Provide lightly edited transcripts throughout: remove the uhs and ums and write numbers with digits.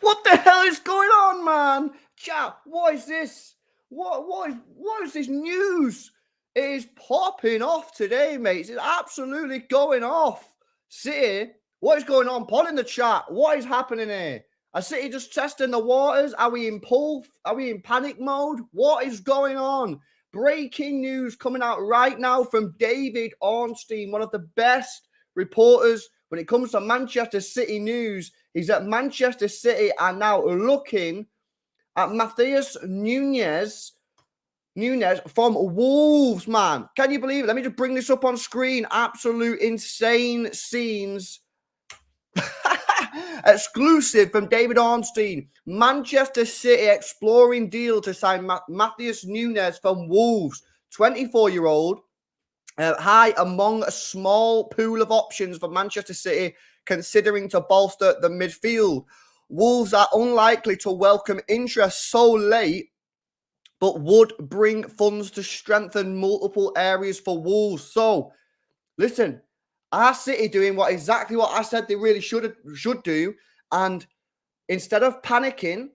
What the hell is going on, man? Chat, what is this? What is this news? It is popping off today, mates. It's absolutely going off. City, what is going on? Pod in the chat. What is happening here? Are City just testing the waters? Are we in pull? Are we in panic mode? What is going on? Breaking news coming out right now from David Ornstein, one of the best reporters when it comes to Manchester City news. Is that Manchester City are now looking at Matheus Nunes from Wolves, man. Can you believe it? Let me just bring this up on screen. Absolute insane scenes. Exclusive from David Ornstein. Manchester City exploring deal to sign Matheus Nunes from Wolves. 24-year-old. High among a small pool of options for Manchester City, considering to bolster the midfield. Wolves are unlikely to welcome interest so late, but would bring funds to strengthen multiple areas for Wolves. So, listen, are City doing exactly what I said they really should do? And instead of panicking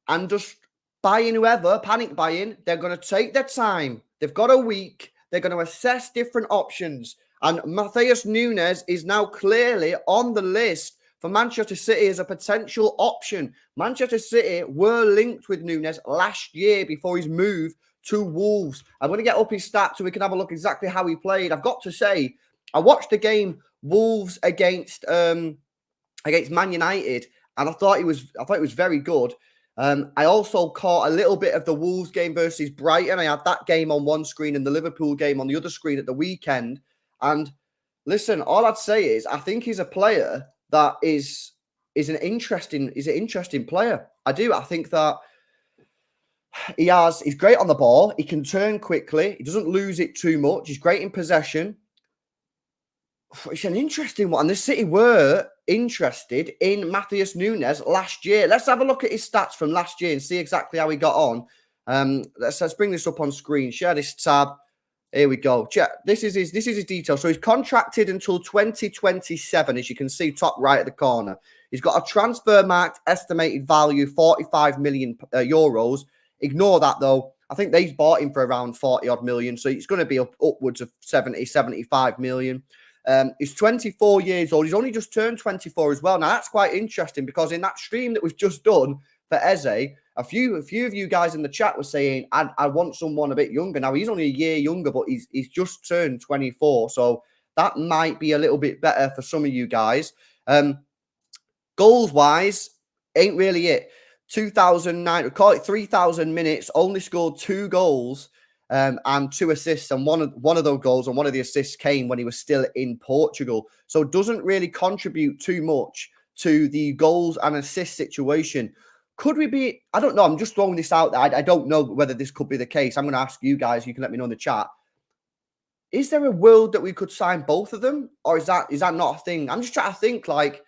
and just buying whoever, panic buying, they're going to take their time. They've got a week. They're going to assess different options. And Matheus Nunes is now clearly on the list for Manchester City as a potential option. Manchester City were linked with Nunes last year before his move to Wolves. I'm going to get up his stats so we can have a look exactly how he played. I've got to say, I watched the game Wolves against Man United, and I thought it was very good. I also caught a little bit of the Wolves game versus Brighton. I had that game on one screen and the Liverpool game on the other screen at the weekend. And listen, all I'd say is I think he's a player that is an interesting player. I do. I think that he's great on the ball. He can turn quickly. He doesn't lose it too much. He's great in possession. It's an interesting one. And the City were interested in Matheus Nunes last year. Let's have a look at his stats from last year and see exactly how he got on. Let's bring this up on screen. Share this tab. Here we go. This is his details. So he's contracted until 2027, as you can see, top right at the corner. He's got a transfer marked estimated value 45 million euros. Ignore that though. I think they've bought him for around 40 odd million. So it's going to be upwards of 70, 75 million. He's 24 years old. He's only just turned 24 as well. Now, that's quite interesting because in that stream that we've just done for Eze, a few of you guys in the chat were saying, I want someone a bit younger. Now, he's only a year younger, but he's just turned 24. So that might be a little bit better for some of you guys. Goals-wise, ain't really it. 2009, call it 3,000 minutes, only scored 2 goals. And 2 assists, and one of those goals and one of the assists came when he was still in Portugal. So it doesn't really contribute too much to the goals and assist situation. Could we be? I don't know. I'm just throwing this out there. I don't know whether this could be the case. I'm going to ask you guys. You can let me know in the chat. Is there a world that we could sign both of them, or is that not a thing? I'm just trying to think. Like,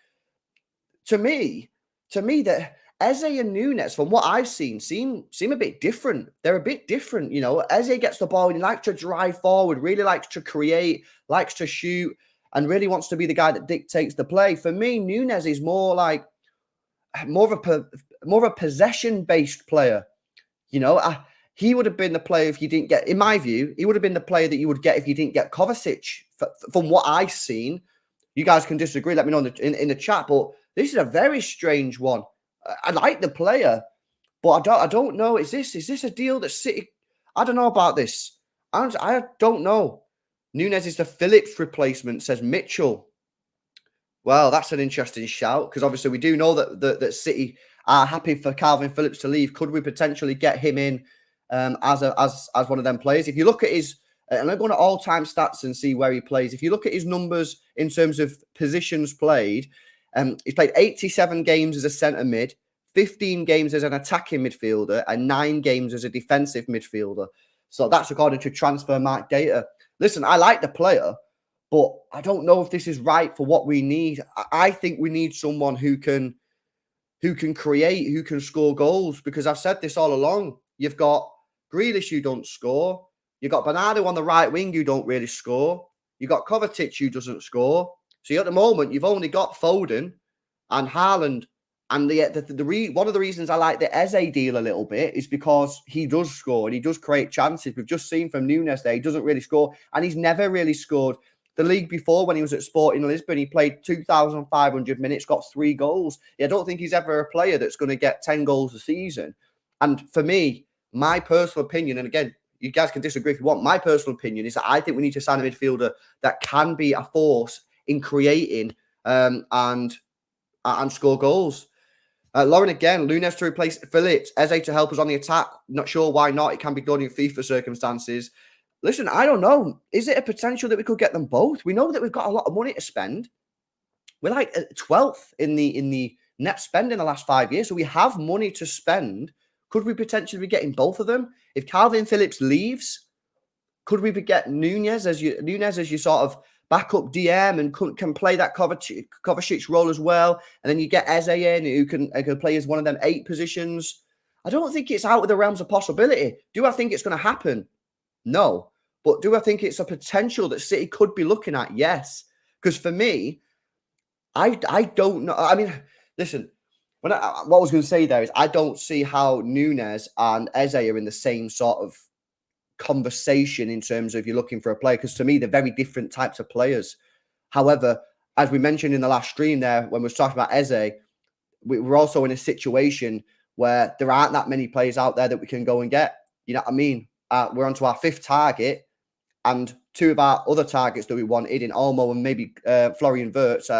to me, that Eze and Nunes, from what I've seen, seem a bit different. They're a bit different, you know. Eze gets the ball and he likes to drive forward, really likes to create, likes to shoot, and really wants to be the guy that dictates the play. For me, Nunes is more of a possession-based player. You know, he would have been the player if you didn't get, in my view, he would have been the player that you would get if you didn't get Kovacic. From what I've seen, you guys can disagree. Let me know in the chat. But this is a very strange one. I like the player, but I don't know. Is this a deal that City? I don't know about this. I don't know. Nunes is the Phillips replacement, says Mitchell. Well, that's an interesting shout because obviously we do know that City are happy for Calvin Phillips to leave. Could we potentially get him in as one of them players? If you look at his, and I'm going to all-time stats and see where he plays. If you look at his numbers in terms of positions played. He's played 87 games as a centre mid, 15 games as an attacking midfielder, and 9 games as a defensive midfielder. So that's according to Transfermarkt data. Listen, I like the player, but I don't know if this is right for what we need. I think we need someone who can create, who can score goals, because I've said this all along. You've got Grealish who don't score. You've got Bernardo on the right wing who don't really score. You've got Kovacic who doesn't score. So at the moment, you've only got Foden and Haaland And one of the reasons I like the Eze deal a little bit is because he does score and he does create chances. We've just seen from Nunes there, he doesn't really score, and he's never really scored. The league before, when he was at Sporting Lisbon, he played 2,500 minutes, got 3 goals. I don't think he's ever a player that's going to get 10 goals a season. And for me, my personal opinion, and again, you guys can disagree if you want, my personal opinion is that I think we need to sign a midfielder that can be a force in creating and score goals. Lauren again, Nunes to replace Phillips, Eze to help us on the attack. Not sure why not. It can be done in FIFA circumstances. Listen, I don't know. Is it a potential that we could get them both? We know that we've got a lot of money to spend. We're like 12th in the net spend in the last 5 years, so we have money to spend. Could we potentially be getting both of them? If Calvin Phillips leaves, could we be getting Nunes as your sort of backup DM and can play that Kovacic role as well? And then you get Eze in who can play as one of them 8 positions. I don't think it's out of the realms of possibility. Do I think it's going to happen? No. But do I think it's a potential that City could be looking at? Yes. Because for me, I don't know. I mean, listen, what I was going to say there is I don't see how Nunes and Eze are in the same sort of conversation in terms of you're looking for a player, because to me, they're very different types of players. However, as we mentioned in the last stream there, when we were talking about Eze, we're also in a situation where there aren't that many players out there that we can go and get. You know what I mean? We're onto our 5th target, and 2 of our other targets that we wanted in Olmo and maybe Florian Wirtz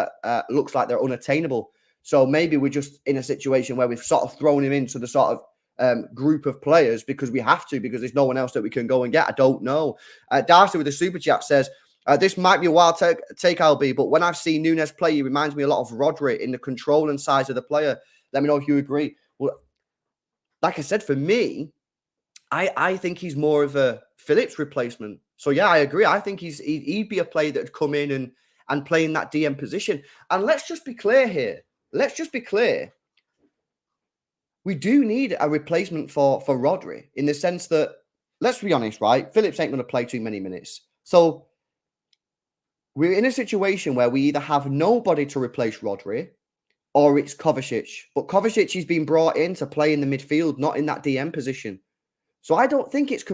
looks like they're unattainable. So maybe we're just in a situation where we've sort of thrown him into the sort of group of players because we have to, because there's no one else that we can go and get. I don't know. Darcy with the super chat says, this might be a wild take, LB, but when I've seen Nunes play, he reminds me a lot of Rodri in the control and size of the player. Let me know if you agree. Well, like I said, for me, I think he's more of a Phillips replacement. So yeah, I agree. I think he'd be a player that would come in and play in that DM position. And let's just be clear here. Let's just be clear. We do need a replacement for Rodri in the sense that, let's be honest, right? Phillips ain't going to play too many minutes. So we're in a situation where we either have nobody to replace Rodri or it's Kovacic. But Kovacic has been brought in to play in the midfield, not in that DM position. So I don't think it's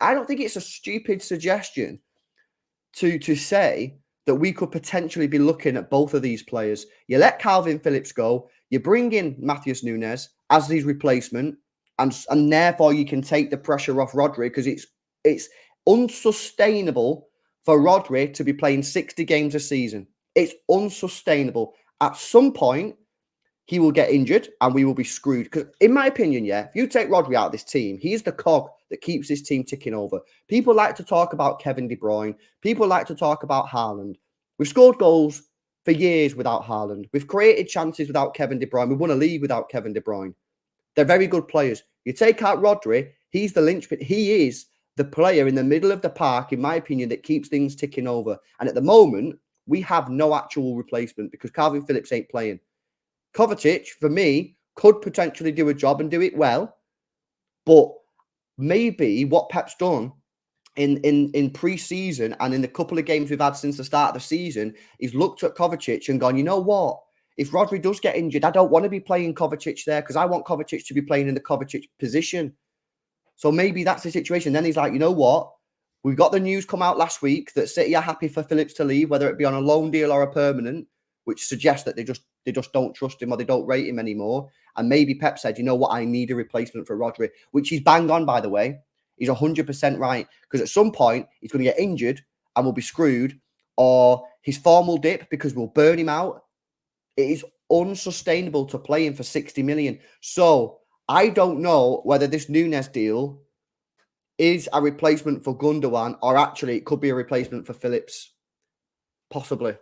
I don't think it's a stupid suggestion to say that we could potentially be looking at both of these players. You let Calvin Phillips go, you bring in Matheus Nunes as his replacement, and therefore you can take the pressure off Rodri, because it's unsustainable for Rodri to be playing 60 games a season. It's unsustainable. At some point, he will get injured and we will be screwed. Because in my opinion, yeah, if you take Rodri out of this team, he's the cog that keeps this team ticking over. People like to talk about Kevin De Bruyne. People like to talk about Haaland. We've scored goals for years without Haaland. We've created chances without Kevin De Bruyne. We won a league without Kevin De Bruyne. They're very good players. You take out Rodri, he's the linchpin. He is the player in the middle of the park, in my opinion, that keeps things ticking over. And at the moment, we have no actual replacement because Calvin Phillips ain't playing. Kovacic, for me, could potentially do a job and do it well, but maybe what Pep's done in pre-season and in the couple of games we've had since the start of the season, he's looked at Kovacic and gone, you know what? If Rodri does get injured, I don't want to be playing Kovacic there because I want Kovacic to be playing in the Kovacic position. So maybe that's the situation. Then he's like, you know what? We've got the news come out last week that City are happy for Phillips to leave, whether it be on a loan deal or a permanent, which suggests that they just don't trust him or they don't rate him anymore. And maybe Pep said, you know what, I need a replacement for Rodri, which he's bang on, by the way. He's 100% right. Because at some point, he's going to get injured and we'll be screwed, or his form will dip because we'll burn him out. It is unsustainable to play him for 60 million. So I don't know whether this Nunes deal is a replacement for Gundogan or actually it could be a replacement for Phillips. Possibly.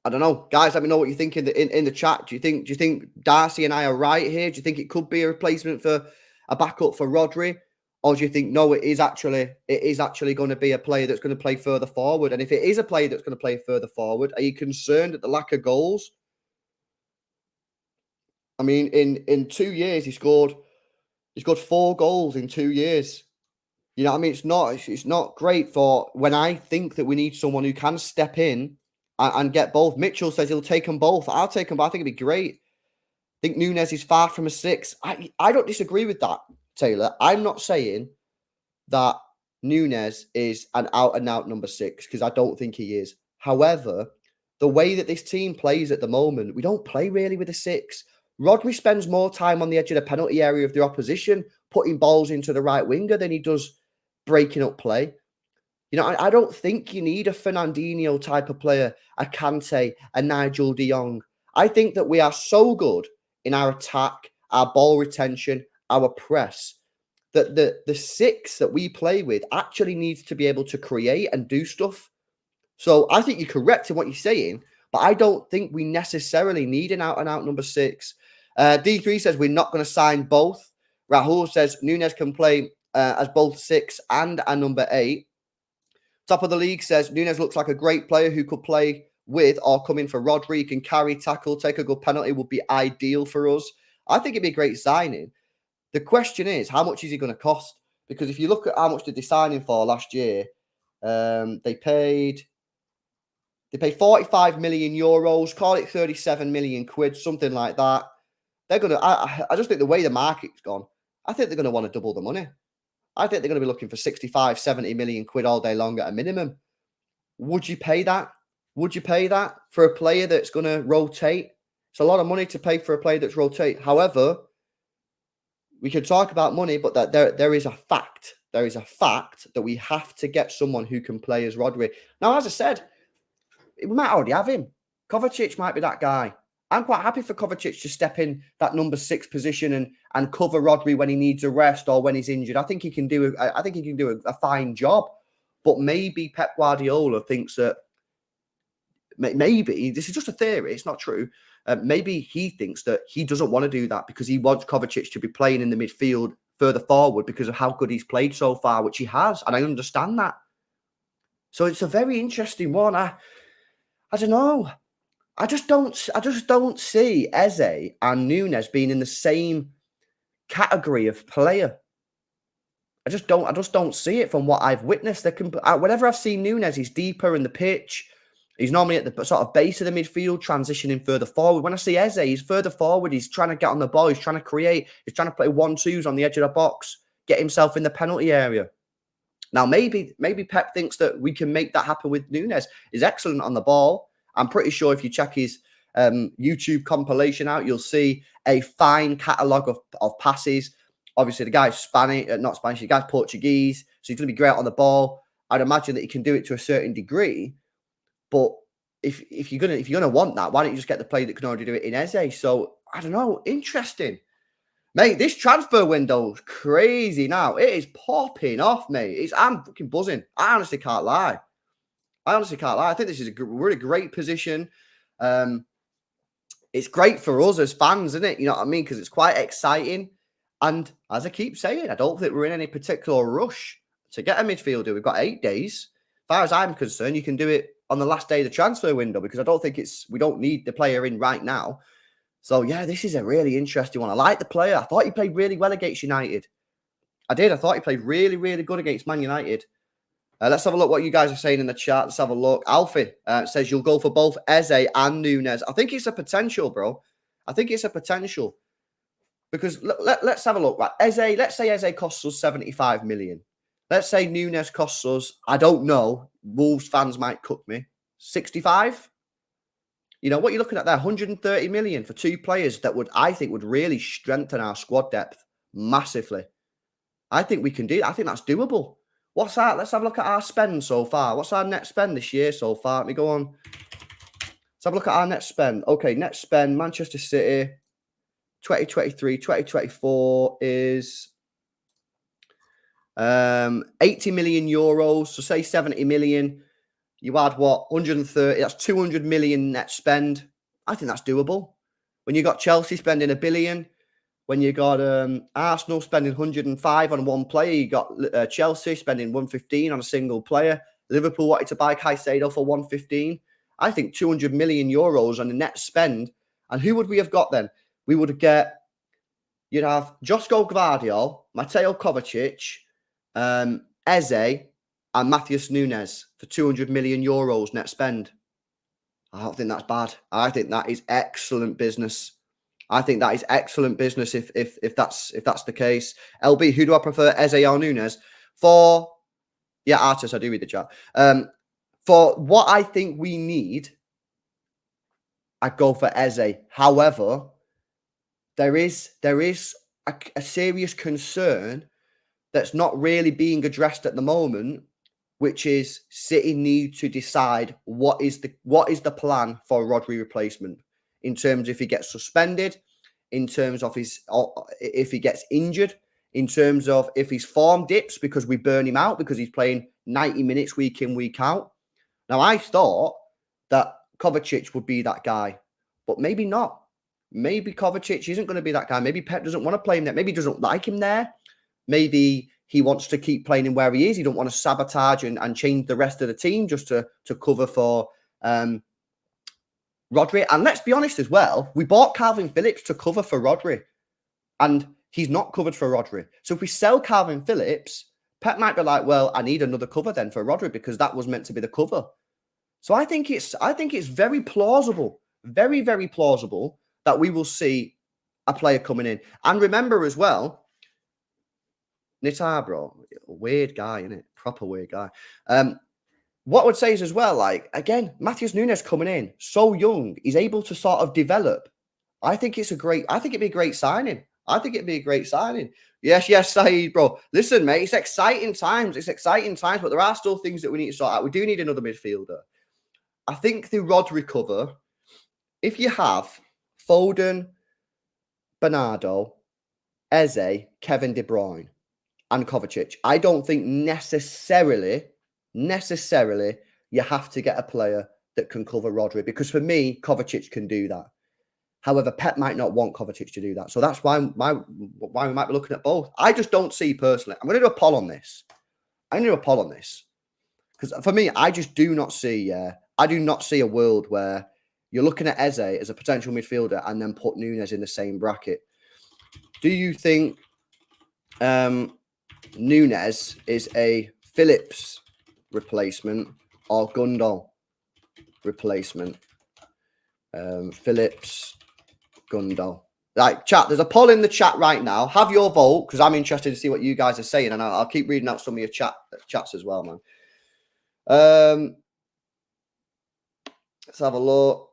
I don't know, guys. Let me know what you think in the chat. Do you think Darcy and I are right here? Do you think it could be a replacement for a backup for Rodri, or do you think no, it is actually going to be a player that's going to play further forward? And if it is a player that's going to play further forward, are you concerned at the lack of goals? I mean, in 2 years he scored 4 goals in 2 years. You know what I mean? It's not great for when I think that we need someone who can step in and get both. Mitchell says he'll take them both. I'll take them both. I think it'd be great. think Nunes is far from a 6. I don't disagree with that, Taylor. I'm not saying that Nunes is an out-and-out number 6 because I don't think he is. However, the way that this team plays at the moment, we don't play really with a 6. Rodri spends more time on the edge of the penalty area of the opposition, putting balls into the right winger than he does breaking up play. You know, I don't think you need a Fernandinho type of player, a Kante, a Nigel de Jong. I think that we are so good in our attack, our ball retention, our press, that the 6 that we play with actually needs to be able to create and do stuff. So I think you're correct in what you're saying, but I don't think we necessarily need an out-and-out number 6. D3 says we're not going to sign both. Rahul says Nunes can play as both 6 and a number 8. Top of the league says Nunes looks like a great player who could play with or come in for Rodri. He can carry, tackle, take a good penalty, would be ideal for us. I think it'd be a great signing. The question is, how much is he going to cost? Because if you look at how much did they sign him for last year, they paid 45 million euros, call it 37 million quid, something like that. They're going to, I just think the way the market's gone, I think they're going to want to double the money. I think they're going to be looking for 65, 70 million quid all day long at a minimum. Would you pay that? Would you pay that for a player that's going to rotate? It's a lot of money to pay for a player that's rotate. However, we can talk about money, but that there is a fact. There is a fact that we have to get someone who can play as Rodri. Now, as I said, we might already have him. Kovacic might be that guy. I'm quite happy for Kovacic to step in that number 6 position and cover Rodri when he needs a rest or when he's injured. I think he can do a fine job. But maybe Pep Guardiola thinks that maybe this is just a theory. It's not true. Maybe he thinks that he doesn't want to do that because he wants Kovacic to be playing in the midfield further forward because of how good he's played so far, which he has, and I understand that. So it's a very interesting one. I don't know. I just don't see Eze and Nunes being in the same category of player. I just don't see it from what I've witnessed. Whenever I've seen Nunes, he's deeper in the pitch. He's normally at the sort of base of the midfield, transitioning further forward. When I see Eze, he's further forward. He's trying to get on the ball. He's trying to create. He's trying to play 1-2s on the edge of the box, get himself in the penalty area. Now, maybe Pep thinks that we can make that happen with Nunes. He's excellent on the ball. I'm pretty sure if you check his YouTube compilation out, you'll see a fine catalogue of passes. Obviously, the guy's not Spanish, the guy's Portuguese, so he's going to be great on the ball. I'd imagine that he can do it to a certain degree. But if you're gonna want that, why don't you just get the player that can already do it in Eze? So I don't know. Interesting, mate. This transfer window's crazy now. It is popping off, mate. I'm fucking buzzing. I honestly can't lie. I think this is we're in a great position. It's great for us as fans, isn't it? You know what I mean? Because it's quite exciting. And as I keep saying, I don't think we're in any particular rush to get a midfielder. We've got 8 days. As far as I'm concerned, you can do it on the last day of the transfer window because I don't think we don't need the player in right now. So, yeah, this is a really interesting one. I like the player. I thought he played really well against United. I did. I thought he played really, really good against Man United. Let's have a look what you guys are saying in the chat. Let's have a look. Alfie says you'll go for both Eze and Nunes. I think it's a potential, bro. I think it's a potential. Because let's have a look. Right, Eze, let's say Eze costs us 75 million. Let's say Nunes costs us, I don't know, Wolves fans might cook me, 65? You know, what you're looking at there, 130 million for 2 players that I think would really strengthen our squad depth massively. I think we can do it. I think that's doable. What's that? Let's have a look at our spend so far. What's our net spend this year so far? Let me go on. Let's have a look at our net spend. Okay, net spend, Manchester City, 2023, 2024 is 80 million euros. So say 70 million. You add what? 130. That's 200 million net spend. I think that's doable. When you got Chelsea spending $1 billion, when you got Arsenal spending 105 on one player, you got Chelsea spending 115 on a single player. Liverpool wanted to buy Caicedo for 115. I think 200 million euros on the net spend. And who would we have got then? We would get, you'd have Josko Gvardiol, Matteo Kovacic, Eze, and Matheus Nunes for 200 million euros net spend. I don't think that's bad. I think that is excellent business. I think that is excellent business if that's the case. LB, who do I prefer, Eze or Nunes? For Artis, I do read the chat. For what I think we need, I go for Eze. However, there is a serious concern that's not really being addressed at the moment, which is City need to decide what is the plan for a Rodri replacement in terms of if he gets suspended, in terms of if he gets injured, in terms of if his form dips because we burn him out because he's playing 90 minutes week in, week out. Now, I thought that Kovacic would be that guy, but maybe not. Maybe Kovacic isn't going to be that guy. Maybe Pep doesn't want to play him there. Maybe he doesn't like him there. Maybe he wants to keep playing him where he is. He don't want to sabotage and change the rest of the team just to cover for Rodri. And let's be honest as well, we bought Calvin Phillips to cover for Rodri, and he's not covered for Rodri. So if we sell Calvin Phillips, Pep might be like, well, I need another cover then for Rodri because that was meant to be the cover. So I think it's very plausible, very, very plausible that we will see a player coming in. And remember as well, Nitar, bro, weird guy, isn't it? Proper weird guy. What I would say is as well, like, again, Matheus Nunes coming in, so young, he's able to sort of develop. I think it'd be a great signing. Yes, Saeed, bro. Listen, mate, it's exciting times. But there are still things that we need to sort out. We do need another midfielder. I think the Rodri cover, if you have Foden, Bernardo, Eze, Kevin De Bruyne, and Kovacic, I don't think necessarily you have to get a player that can cover Rodri, because for me, Kovacic can do that. However, Pep might not want Kovacic to do that. So that's why we might be looking at both. I just don't see personally. I'm going to do a poll on this. Because for me, I just do not see, I do not see a world where you're looking at Eze as a potential midfielder and then put Nunes in the same bracket. Do you think Nunes is a Phillips replacement or Gundol replacement? Phillips, Gundol. Like, chat, there's a poll in the chat right now. Have your vote, because I'm interested to see what you guys are saying, and I'll keep reading out some of your chats as well, man. Let's have a look.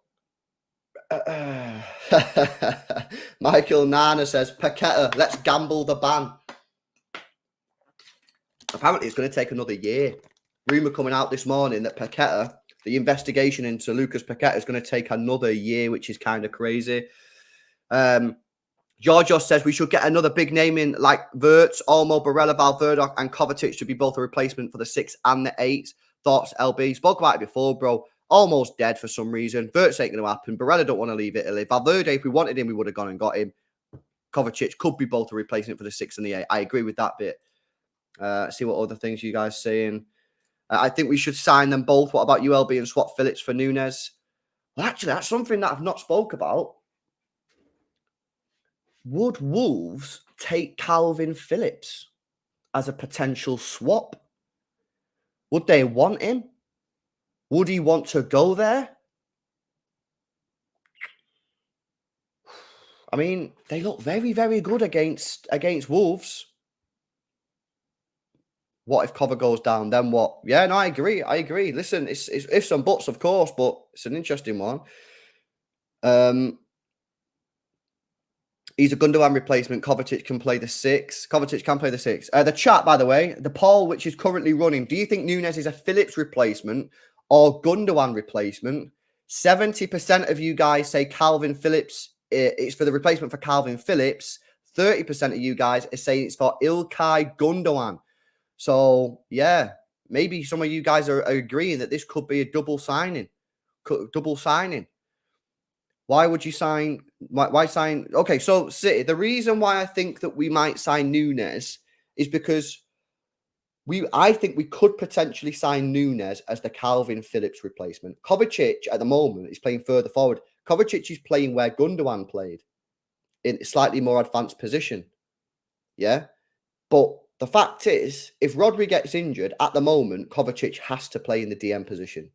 Michael Nana says, Paqueta, let's gamble the ban. Apparently, it's going to take another year. Rumour coming out this morning that Paqueta, the investigation into Lucas Paqueta, is going to take another year, which is kind of crazy. Giorgio says we should get another big name in, like Wirtz, Olmo, Barella, Valverde, and Kovacic should be both a replacement for the 6 and the 8. Thoughts, LB? Spoke about it before, bro. Almost dead for some reason. Wirtz ain't going to happen. Barella don't want to leave Italy. Valverde, if we wanted him, we would have gone and got him. Kovacic could be both a replacement for the 6 and the 8. I agree with that bit. See what other things you guys saying. I think we should sign them both. What about ULB and swap Phillips for Nunes? Well, actually, that's something that I've not spoke about. Would Wolves take Calvin Phillips as a potential swap? Would they want him? Would he want to go there? I mean, they look very, very good against Wolves. What if cover goes down? Then what? Yeah, no, I agree. Listen, it's ifs and buts, of course, but it's an interesting one. He's a Gundogan replacement. Kovacic can play the 6. The chat, by the way, the poll which is currently running. Do you think Nunes is a Phillips replacement or Gundogan replacement? 70% of you guys say Calvin Phillips. It's for the replacement for Calvin Phillips. 30% of you guys are saying it's for Ilkay Gundogan. So, yeah, maybe some of you guys are agreeing that this could be a double signing. Why would you sign? Why sign? Okay, so City, the reason why I think that we might sign Nunes is because I think we could potentially sign Nunes as the Calvin Phillips replacement. Kovacic at the moment is playing further forward. Kovacic is playing where Gundogan played, in a slightly more advanced position. Yeah, but the fact is, if Rodri gets injured at the moment, Kovacic has to play in the DM position.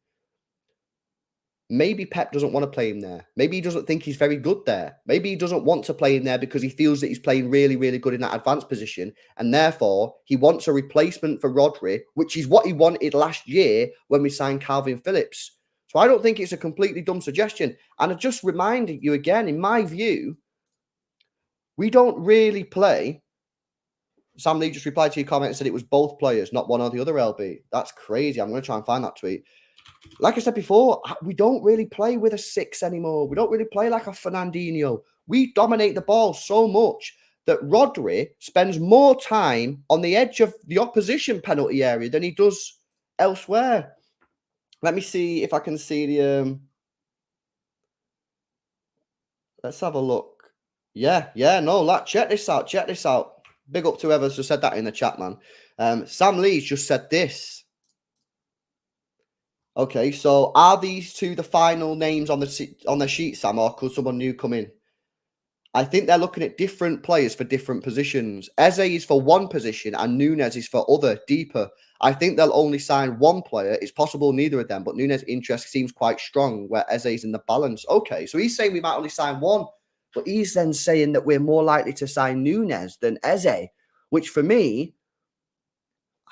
Maybe Pep doesn't want to play him there. Maybe he doesn't think he's very good there. Maybe he doesn't want to play him there because he feels that he's playing really, really good in that advanced position. And therefore, he wants a replacement for Rodri, which is what he wanted last year when we signed Calvin Phillips. So I don't think it's a completely dumb suggestion. And I just reminded you again, in my view, we don't really play. Sam Lee just replied to your comment and said it was both players, not one or the other, LB. That's crazy. I'm going to try and find that tweet. Like I said before, we don't really play with a 6 anymore. We don't really play like a Fernandinho. We dominate the ball so much that Rodri spends more time on the edge of the opposition penalty area than he does elsewhere. Let me see if I can see the... let's have a look. Yeah, no, check this out. Big up to whoever's just said that in the chat, man. Sam Lee's just said this. Okay, so are these two the final names on the sheet, Sam, or could someone new come in? I think they're looking at different players for different positions. Eze is for one position and Nunes is for other, deeper. I think they'll only sign one player. It's possible neither of them, but Nunes' interest seems quite strong where Eze is in the balance. Okay, so he's saying we might only sign one, but he's then saying that we're more likely to sign Nunes than Eze, which for me,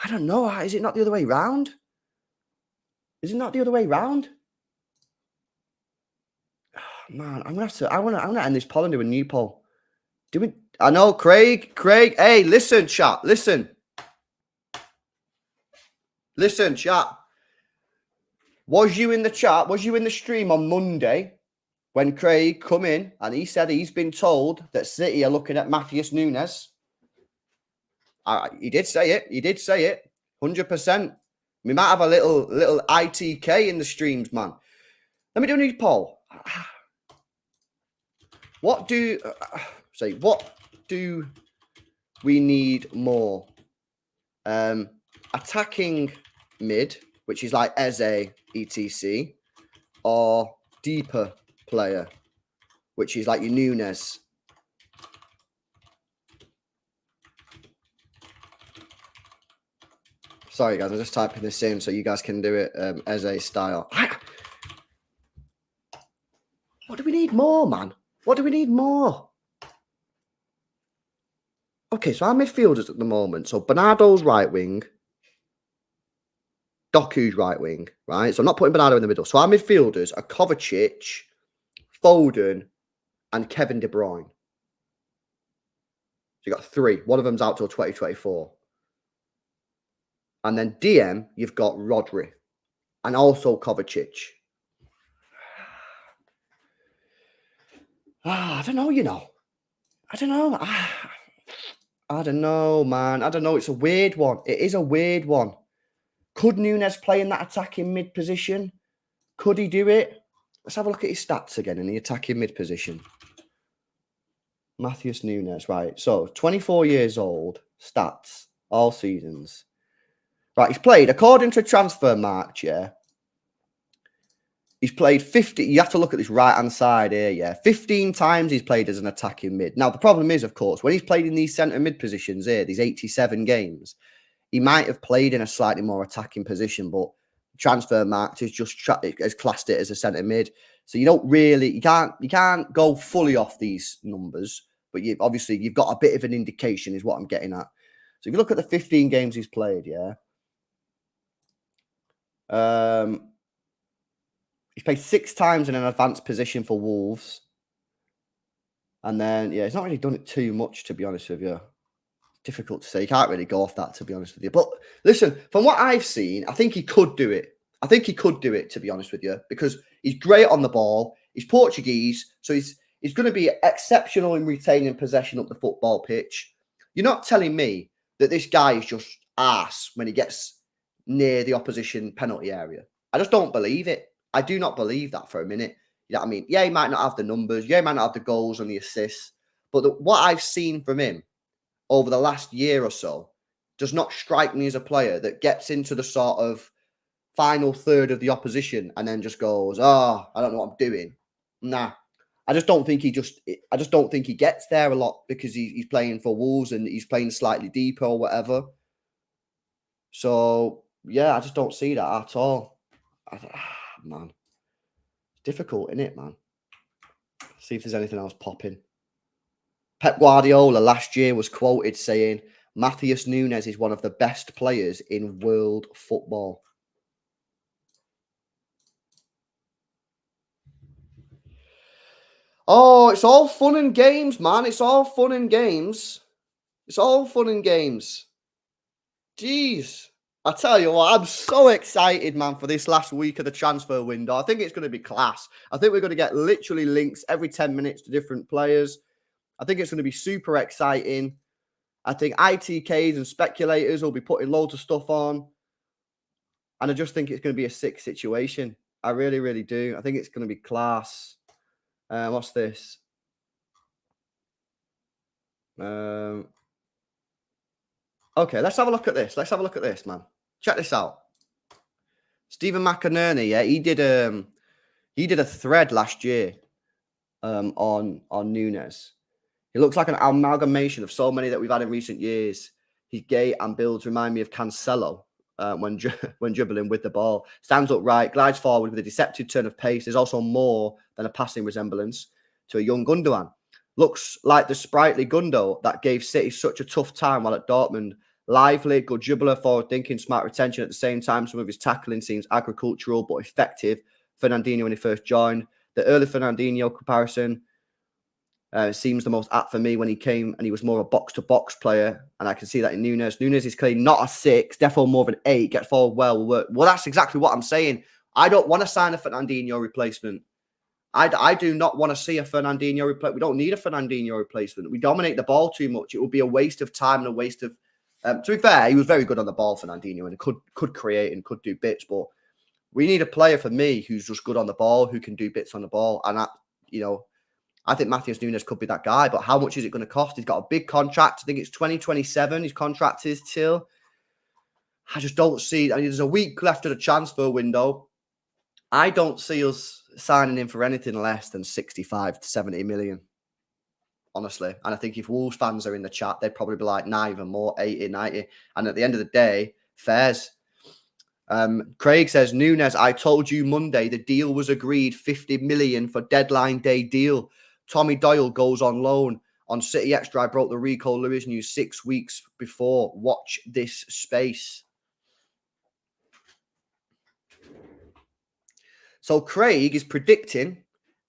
I don't know. Is it not the other way round? Is it not the other way round? Man, I'm gonna end this poll and do a new poll. I know, Craig. Hey, listen, chat. Listen, chat. Was you in the chat? Was you in the stream on Monday when Craig come in and he said he's been told that City are looking at Matheus Nunes? He did say it. 100%. We might have a little ITK in the streams, man. Let me do a new poll. What do we need more? Attacking mid, which is like Eze, etc., or deeper player, which is like your Nunes. Sorry, guys, I'm just typing this in so you guys can do it Eze style. What do we need more, man? What do we need more? Okay, so our midfielders at the moment. So Bernardo's right wing. Doku's right wing, right? So I'm not putting Bernardo in the middle. So our midfielders are Kovacic, Foden, and Kevin De Bruyne. So you got 3. One of them's out till 2024. And then DM, you've got Rodri. And also Kovacic. I don't know, I don't know. I don't know, man. I don't know. It's a weird one. It is a weird one. Could Nunes play in that attacking mid position? Could he do it? Let's have a look at his stats again in the attacking mid position. Matheus Nunes, right. So, 24 years old, stats, all seasons. Right, he's played, according to Transfermarkt, yeah. He's played 50. You have to look at this right-hand side here, yeah. 15 times he's played as an attacking mid. Now, the problem is, of course, when he's played in these centre mid positions here, these 87 games, he might have played in a slightly more attacking position, but Transfermarkt has classed it as a centre mid. So you don't really, you can't go fully off these numbers, but obviously you've got a bit of an indication is what I'm getting at. So if you look at the 15 games he's played, yeah. He's played 6 times in an advanced position for Wolves. And then, yeah, he's not really done it too much, to be honest with you. Difficult to say. You can't really go off that, to be honest with you. But listen, from what I've seen, I think he could do it. To be honest with you, because he's great on the ball. He's Portuguese, so he's going to be exceptional in retaining possession up the football pitch. You're not telling me that this guy is just arse when he gets near the opposition penalty area. I just don't believe it. I do not believe that for a minute. You know what I mean? Yeah, he might not have the numbers. Yeah, he might not have the goals and the assists. But what I've seen from him over the last year or so does not strike me as a player that gets into the sort of final third of the opposition and then just goes, oh, I don't know what I'm doing. Nah. I just don't think he gets there a lot because he's playing for Wolves and he's playing slightly deeper or whatever. So, yeah, I just don't see that at all. Man. difficult, isn't it, man? See if there's anything else popping. Pep Guardiola last year was quoted saying, Matheus Nunes is one of the best players in world football. Oh, it's all fun and games, man. It's all fun and games. It's all fun and games. Jeez. I tell you what, I'm so excited, man, for this last week of the transfer window. I think it's going to be class. I think we're going to get literally links every 10 minutes to different players. I think it's going to be super exciting. I think ITKs and speculators will be putting loads of stuff on. And I just think it's going to be a sick situation. I really, really do. I think it's going to be class. What's this? Okay, let's have a look at this. Let's have a look at this, man. Check this out. Stephen McInerney, yeah, he did a thread last year on Nunes. He looks like an amalgamation of so many that we've had in recent years. His gait and builds remind me of Cancelo when dribbling with the ball. Stands upright, glides forward with a deceptive turn of pace. There's also more than a passing resemblance to a young Gundogan. Looks like the sprightly Gundo that gave City such a tough time while at Dortmund. Lively, good dribbler, forward thinking, smart retention at the same time. Some of his tackling seems agricultural but effective. Fernandinho when he first joined. The early Fernandinho comparison seems the most apt for me when he came and he was more a box-to-box player. And I can see that in Nunes. Nunes is clearly not a 6, definitely more of an 8. Get forward well. Well, that's exactly what I'm saying. I don't want to sign a Fernandinho replacement. I do not want to see a Fernandinho replacement. We don't need a Fernandinho replacement. We dominate the ball too much. It would be a waste of time and a waste of... to be fair, he was very good on the ball, Fernandinho, and could create and could do bits. But we need a player for me who's just good on the ball, who can do bits on the ball. And, I think Matheus Nunes could be that guy. But how much is it going to cost? He's got a big contract. I think it's 2027. His contract is till... I just don't see... there's a week left of the transfer window. I don't see us signing him for anything less than 65 to 70 million. Honestly. And I think if Wolves fans are in the chat, they'd probably be like, nah, even more, 80, 90. And at the end of the day, fairs. Craig says, Nunes, I told you Monday the deal was agreed, 50 million for deadline day deal. Tommy Doyle goes on loan. On City Extra, I broke the Rico Lewis news 6 weeks before. Watch this space. So Craig is predicting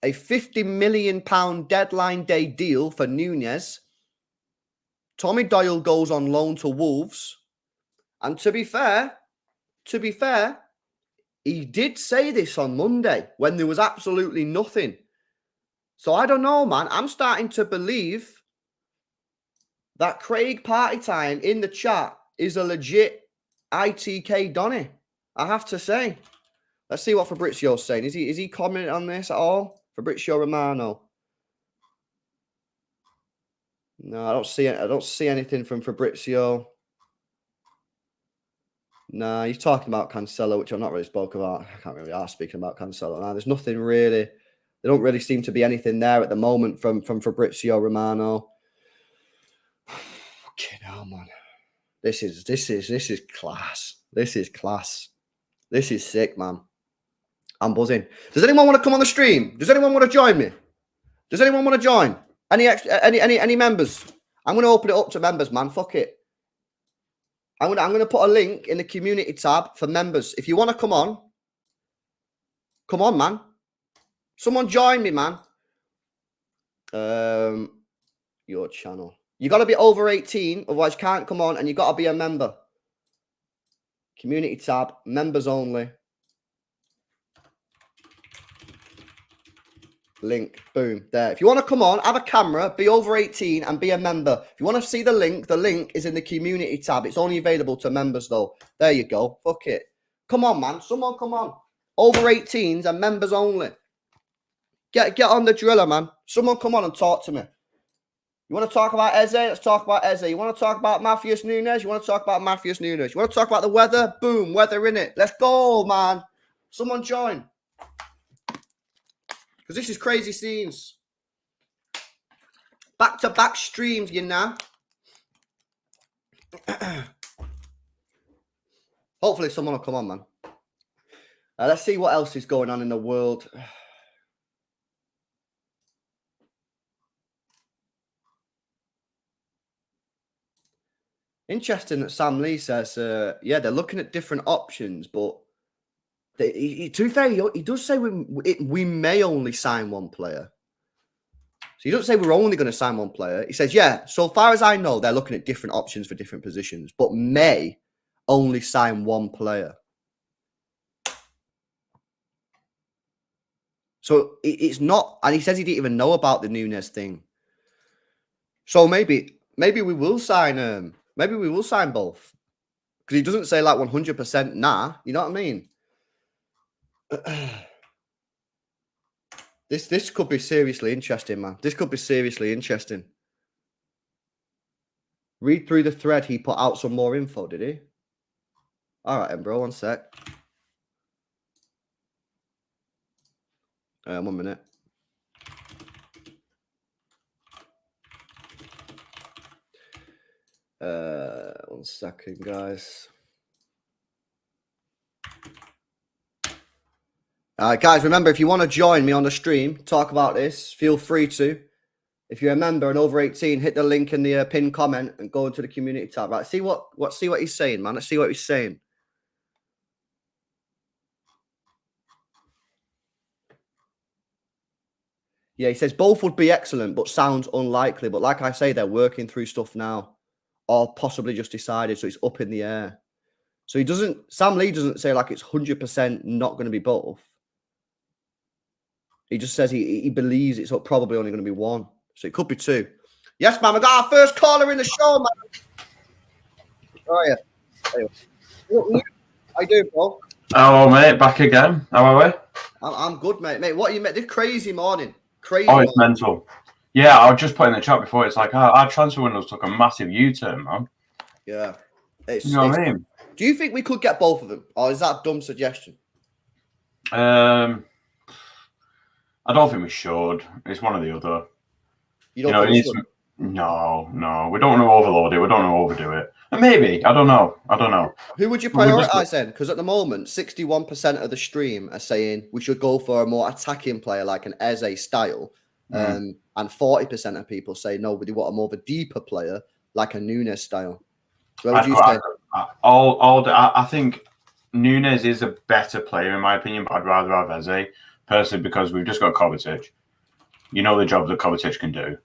a £50 million deadline day deal for Nunes. Tommy Doyle goes on loan to Wolves. And to be fair, he did say this on Monday when there was absolutely nothing. So I don't know, man. I'm starting to believe that Craig Party Time in the chat is a legit ITK Donny. I have to say. Let's see what Fabrizio's saying. Is he commenting on this at all? Fabrizio Romano. No, I don't see it. I don't see anything from Fabrizio. No, he's talking about Cancelo, which I've not really spoke about. I can't really ask speaking about Cancelo. No, there's nothing really. There don't really seem to be anything there at the moment from Fabrizio Romano. Fucking hell, man. This is class. This is class. This is sick, man. I'm buzzing. Does anyone want to come on the stream? Does anyone want to join me? Does anyone want to join? Any members? I'm going to open it up to members, man. Fuck it. I'm going to put a link in the community tab for members. If you want to come on, man. Someone join me, man. Your channel. You got to be over 18, otherwise you can't come on, and you got to be a member. Community tab, members only. Link, boom, there. If you want to come on, have a camera, be over 18 and be a member. If you want to see the link is in the community tab. It's only available to members though. There you go. Fuck it. Come on, man. Someone come on. Over 18s and members only. Get on the driller, man. Someone come on and talk to me. You want to talk about Eze? Let's talk about Eze. You want to talk about Matheus Nunes? You want to talk about Matheus Nunes? You want to talk about the weather? Boom, weather in it. Let's go, man. Someone join. Because this is crazy scenes. Back-to-back streams, you know. Hopefully someone will come on, man. Let's see what else is going on in the world. Interesting that Sam Lee says, yeah, they're looking at different options, but to be fair, he does say we may only sign one player. So he doesn't say we're only going to sign one player. He says, yeah, so far as I know, they're looking at different options for different positions, but may only sign one player. So it's not, and he says he didn't even know about the Nunes thing. So maybe we will sign both. Because he doesn't say like 100% nah, you know what I mean? This could be seriously interesting, man. This could be seriously interesting. Read through the thread. He put out some more info, did he? All right, then, bro. 1 sec. 1 minute. One second, guys. Guys, remember, if you want to join me on the stream, talk about this, feel free to. If you're a member and over 18, hit the link in the pinned comment and go into the community tab. Right, see what he's saying, man. Let's see what he's saying. Yeah, he says both would be excellent, but sounds unlikely. But like I say, they're working through stuff now, or possibly just decided, so it's up in the air. So Sam Lee doesn't say like it's 100% not going to be both. He just says he believes it's probably only going to be one. So it could be two. Yes, man, we got our first caller in the show, man. Oh, yeah. Anyway. How you doing, bro? Oh, mate, back again. How are we? I'm good, mate. Mate, what are you, mate? This crazy morning. It's mental. Yeah, I was just putting in the chat before. It's like our transfer windows took a massive U-turn, man. Yeah. You know what I mean? Do you think we could get both of them? Or is that a dumb suggestion? I don't think we should. It's one or the other. You don't think we should? No. We don't want to overload it. We don't want to overdo it. And maybe. I don't know. Who would you prioritise then? Because at the moment, 61% of the stream are saying we should go for a more attacking player like an Eze style. And 40% of people say no, we want a more of a deeper player like a Nunes style. So what would you say? I think Nunes is a better player in my opinion, but I'd rather have Eze personally because we've just got Kovacic. You know the job that Kovacic can do.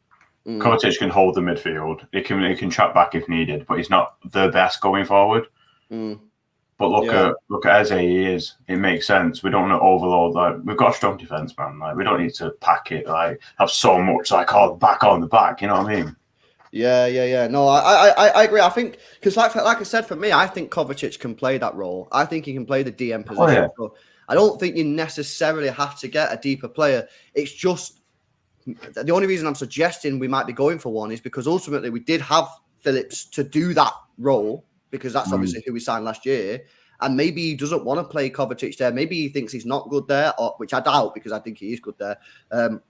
Kovacic can hold the midfield. He can track back if needed, but he's not the best going forward. But look at Eze, he is. It makes sense. We don't want to overload. Like we've got a strong defense, man. Like we don't need to pack it. Like have so much like on the back. You know what I mean? Yeah. No, I agree. I think because like I said, for me, I think Kovacic can play that role. I think he can play the DM position. Oh, yeah. So I don't think you necessarily have to get a deeper player. It's just the only reason I'm suggesting we might be going for one is because ultimately we did have Phillips to do that role because that's obviously who we signed last year. And maybe he doesn't want to play Kovacic there. Maybe he thinks he's not good there, which I doubt because I think he is good there.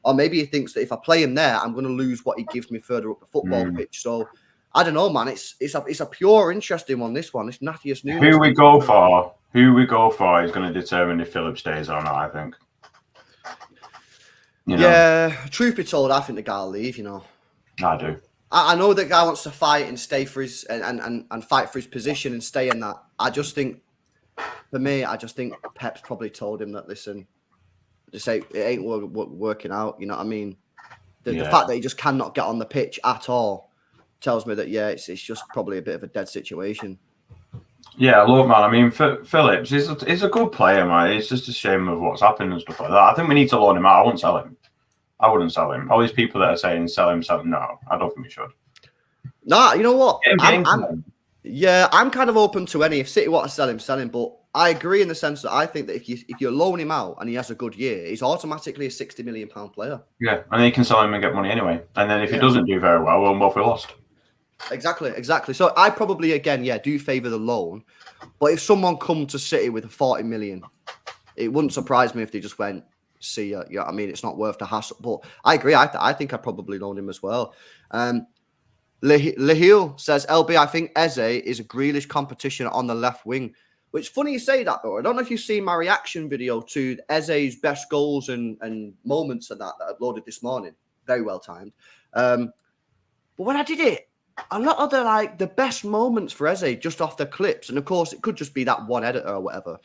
Or maybe he thinks that if I play him there, I'm going to lose what he gives me further up the football pitch. So I don't know, man. It's a pure interesting one. This one, it's Matheus Nunes. Who we go for is going to determine if Phillips stays or not. I think. Yeah, truth be told, I think the guy will leave. You know, I do. I know the guy wants to fight and stay for his and fight for his position and stay in that. I just think, for me, Pep's probably told him that. Listen, just say it ain't working out. You know what I mean? The fact that he just cannot get on the pitch at all tells me that it's just probably a bit of a dead situation. Yeah, look, man. I mean, Phillips is a good player, man. It's just a shame of what's happened and stuff like that. I think we need to loan him out. I wouldn't sell him. All these people that are saying sell him. No, I don't think we should. Nah, you know what? I'm kind of open to any. If City want to sell him. But I agree in the sense that I think that if you loan him out and he has a good year, he's automatically a £60 million player. Yeah, and then you can sell him and get money anyway. And then if he doesn't do very well, we're lost. Exactly. So I probably, again, do favour the loan. But if someone come to City with a 40 million, it wouldn't surprise me if they just went, see ya. You know what I mean? It's not worth the hassle. But I agree. I think I probably loan him as well. Lehil says, LB, I think Eze is a Grealish competition on the left wing. Which funny you say that, though. I don't know if you've seen my reaction video to Eze's best goals and moments and that I uploaded this morning. Very well timed. But when I did it, a lot of the best moments for Eze just off the clips, and of course it could just be that one editor or whatever,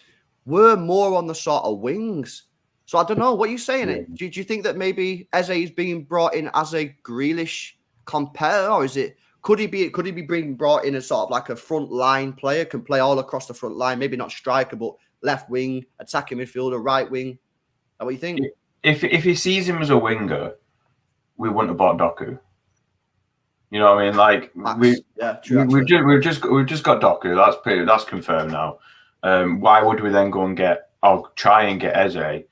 were more on the sort of wings. So I don't know. What are you saying? Yeah. Do you think that maybe Eze is being brought in as a Grealish competitor, or is it could he be being brought in as sort of like a front line player, can play all across the front line, maybe not striker, but left wing, attacking midfielder, right wing? Is that what you think? If he sees him as a winger, we wouldn't have bought Doku. You know what I mean? Like we've just got Doku. That's confirmed now. Why would we then go and try and get Eze,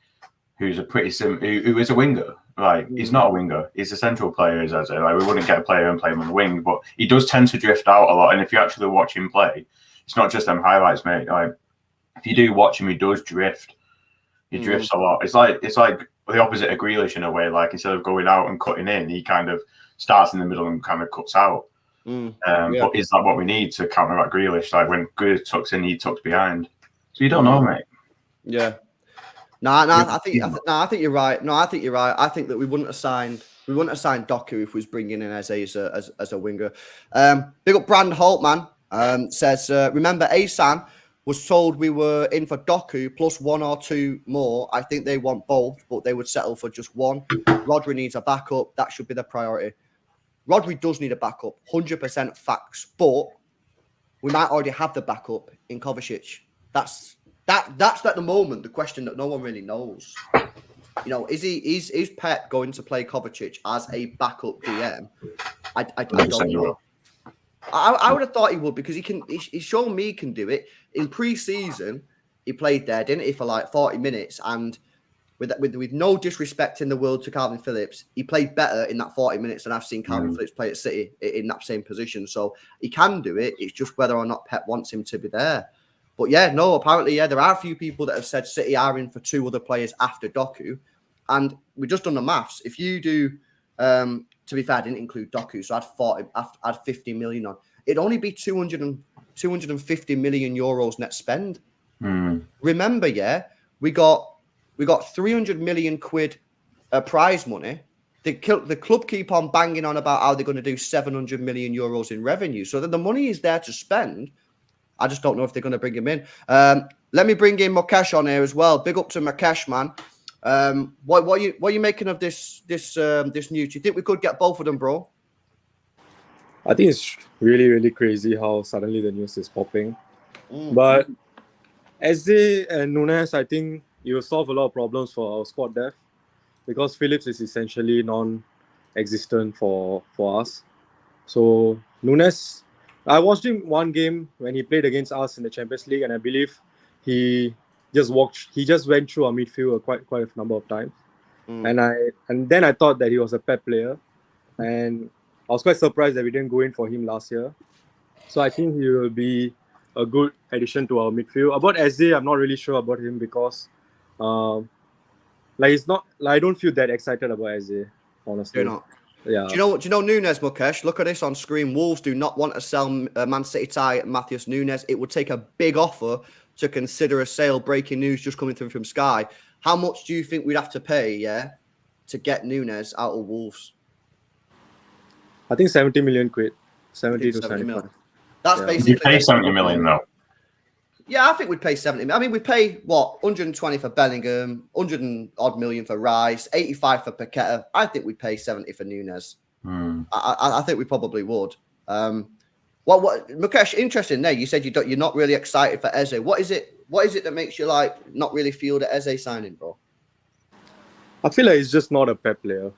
who's who is a winger? Like he's not a winger. He's a central player. Is Eze? Like we wouldn't get a player and play him on the wing, but he does tend to drift out a lot. And if you actually watch him play, it's not just them highlights, mate. Like if you do watch him, he does drift. He drifts a lot. It's like the opposite of Grealish in a way. Like instead of going out and cutting in, he kind of starts in the middle and kind of cuts out. But is that what we need to counteract Grealish? Like when Grealish tucks in, he tucks behind. So you don't know, mate. Yeah. I think you're right. No, I think you're right. I think that we wouldn't have signed Doku if we was bringing in Eze as a winger. Big up Brand Holt, man. Says remember Asan was told we were in for Doku plus one or two more. I think they want both, but they would settle for just one. Rodri needs a backup. That should be the priority. Rodri does need a backup, 100% facts. But we might already have the backup in Kovacic. That's at the moment the question that no one really knows. You know, is Pep going to play Kovacic as a backup DM? I don't know. I would have thought he would because he's shown me he can do it. In pre-season, he played there, didn't he, for like 40 minutes, and with no disrespect in the world to Calvin Phillips, he played better in that 40 minutes than I've seen Calvin Phillips play at City in that same position. So he can do it. It's just whether or not Pep wants him to be there. But yeah, no, apparently, there are a few people that have said City are in for two other players after Doku. And we just done the maths. If you do, to be fair, I didn't include Doku, so I'd 50 million on. It'd only be 250 million euros net spend. Remember, we got 300 million quid prize money. The club keep on banging on about how they're going to do 700 million euros in revenue. So the money is there to spend. I just don't know if they're going to bring him in. Let me bring in Mukesh on here as well. Big up to Mukesh, man. What are you making of this news? Do you think we could get both of them, bro? I think it's really, really crazy how suddenly the news is popping. But Eze and Nunes, I think it will solve a lot of problems for our squad depth because Phillips is essentially non-existent for us. So Nunes, I watched him one game when he played against us in the Champions League, and I believe he just went through our midfield quite a number of times. And then I thought that he was a Pep player, and I was quite surprised that we didn't go in for him last year. So I think he will be a good addition to our midfield. About Eze, I'm not really sure about him because it's not I don't feel that excited about Eze, honestly. You're not. Yeah. Do you know Nunes, Mukesh? Look at this on screen. Wolves do not want to sell Man City tie Matheus Nunes. It would take a big offer to consider a sale. Breaking news just coming through from Sky. How much do you think we'd have to pay, to get Nunes out of Wolves? I think 70 million quid. 70 to 75. Million. That's basically... You pay 70 million, though. Yeah, I think we'd pay 70. I mean, we pay, 120 for Bellingham, 100 and odd million for Rice, 85 for Paqueta. I think we'd pay 70 for Nunes. I think we probably would. What Mukesh, interesting there. You said you're not really excited for Eze. What is it that makes you not really feel the Eze signing, bro? I feel like he's just not a Pep player.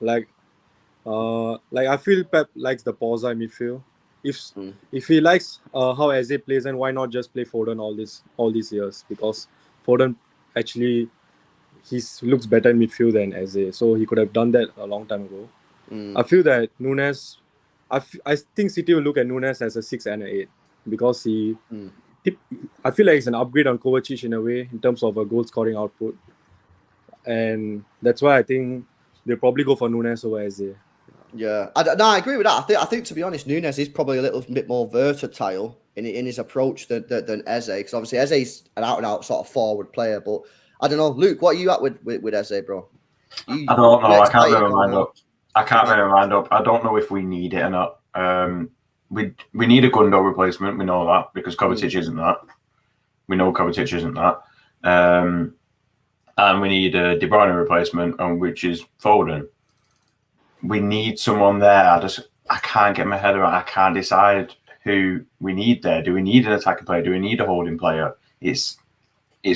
I feel Pep likes the Pausa midfield. If he likes how Eze plays, then why not just play Foden all these years? Because Foden actually looks better in midfield than Eze, so he could have done that a long time ago. I feel that Nunes, I think City will look at Nunes as a 6 and an 8 because I feel like he's an upgrade on Kovacic in a way in terms of a goal scoring output, and that's why I think they'll probably go for Nunes over Eze. Yeah, I agree with that. I think to be honest, Nunes is probably a little bit more versatile in his approach than Eze, because obviously Eze's an out-and-out sort of forward player. But I don't know, Luke, what are you at with Eze, bro? I don't know. I can't really mind up. I don't know if we need it or not. we need a Gundo replacement. We know that because Kovacic isn't that. We know Kovacic isn't that. And we need a De Bruyne replacement, which is Foden. We need someone there. I can't get my head around. I can't decide who we need there. Do we need an attacking player? Do we need a holding player? It's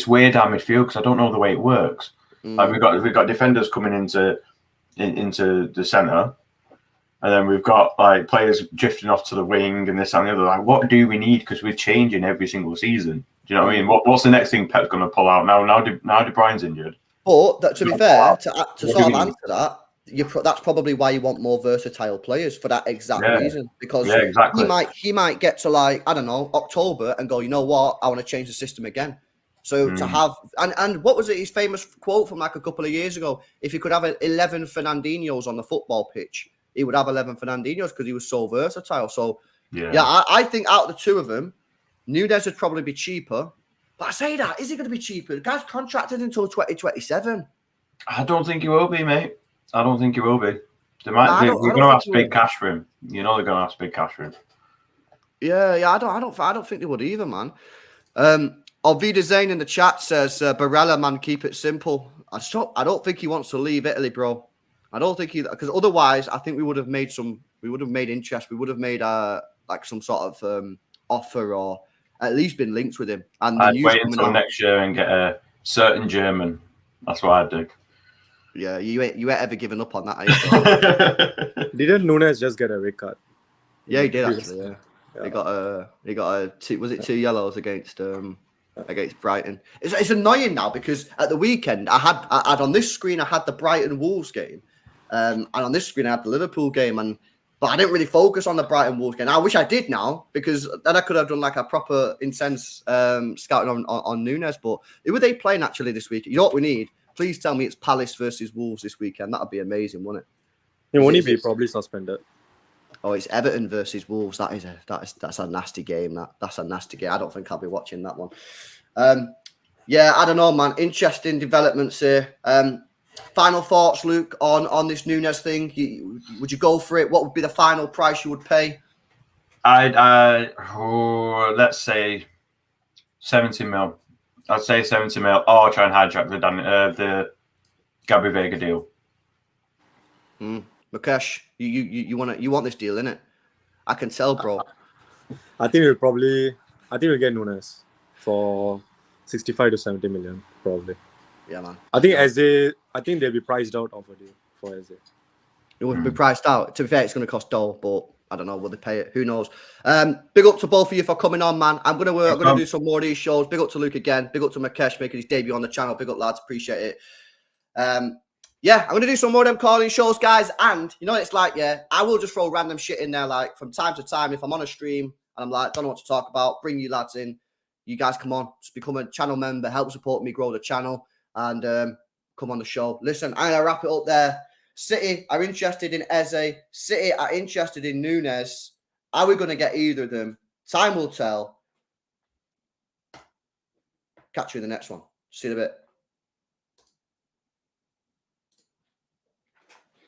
weird down midfield because I don't know the way it works. Like we've got defenders coming into the centre, and then we've got like players drifting off to the wing and this and the other. Like, what do we need? Because we're changing every single season. Do you know what I mean? What's the next thing Pep's going to pull out now? Now De Bruyne's injured. But to be fair, to sort of answer that, that's probably why you want more versatile players for that exact reason. Because exactly. he might get to like, I don't know, October and go, you know what, I want to change the system again. So to have and what was it? His famous quote from like a couple of years ago: if he could have 11 Fernandinhos on the football pitch, he would have 11 Fernandinhos because he was so versatile. So I think out of the two of them, Nunes would probably be cheaper. But I say that, is he going to be cheaper? The guy's contracted until 2027. I don't think he will be, mate. I don't think he will be. They're going to ask big cash for him. You know they're going to ask big cash for him. Yeah. I don't think they would either, man. Alvida Zane in the chat says, Barella, man, keep it simple. I don't think he wants to leave Italy, bro. I don't think because otherwise I think we would have made interest. We would have made like some sort of offer or at least been linked with him. And I'd wait until next year and get a certain German. That's what I'd do. Yeah, you ain't ever given up on that. Didn't Nunes just get a red card? Yeah, he did actually. Yeah. He got a two yellows against Brighton. It's annoying now because at the weekend I had on this screen I had the Brighton Wolves game, and on this screen I had the Liverpool game, but I didn't really focus on the Brighton Wolves game. I wish I did now because then I could have done like a proper intense scouting on Nunes. But who are they playing actually this week? You know what we need? Please tell me it's Palace versus Wolves this weekend. That'd be amazing, wouldn't it? He won't be probably suspended. Oh, it's Everton versus Wolves. That's a nasty game. That's a nasty game. I don't think I'll be watching that one. Yeah, I don't know, man. Interesting developments here. Final thoughts, Luke, on this Nunes thing. Would you go for it? What would be the final price you would pay? Let's say 70 mil. I'd say 70 mil, or try and hijack the Gabby Vega deal. Mukesh, you want this deal, innit? I can tell, bro. I think we'll get Nunes for 65 to 70 million, probably. Yeah, man. I think they'll be priced out of a deal for Eze. It would be priced out. To be fair, it's going to cost dough, but I don't know. Will they pay it? Who knows? Big up to both of you for coming on, man. I'm gonna do some more of these shows. Big up to Luke again. Big up to Mukesh making his debut on the channel. Big up, lads. Appreciate it. Yeah, I'm going to do some more of them calling shows, guys. And you know what it's like, yeah? I will just throw random shit in there, like, from time to time. If I'm on a stream and I'm like, don't know what to talk about, bring you lads in. You guys come on. Just become a channel member. Help support me grow the channel. And come on the show. Listen, I'm going to wrap it up there. City are interested in Eze. City are interested in Nunes. Are we going to get either of them? Time will tell. Catch you in the next one. See you in a bit.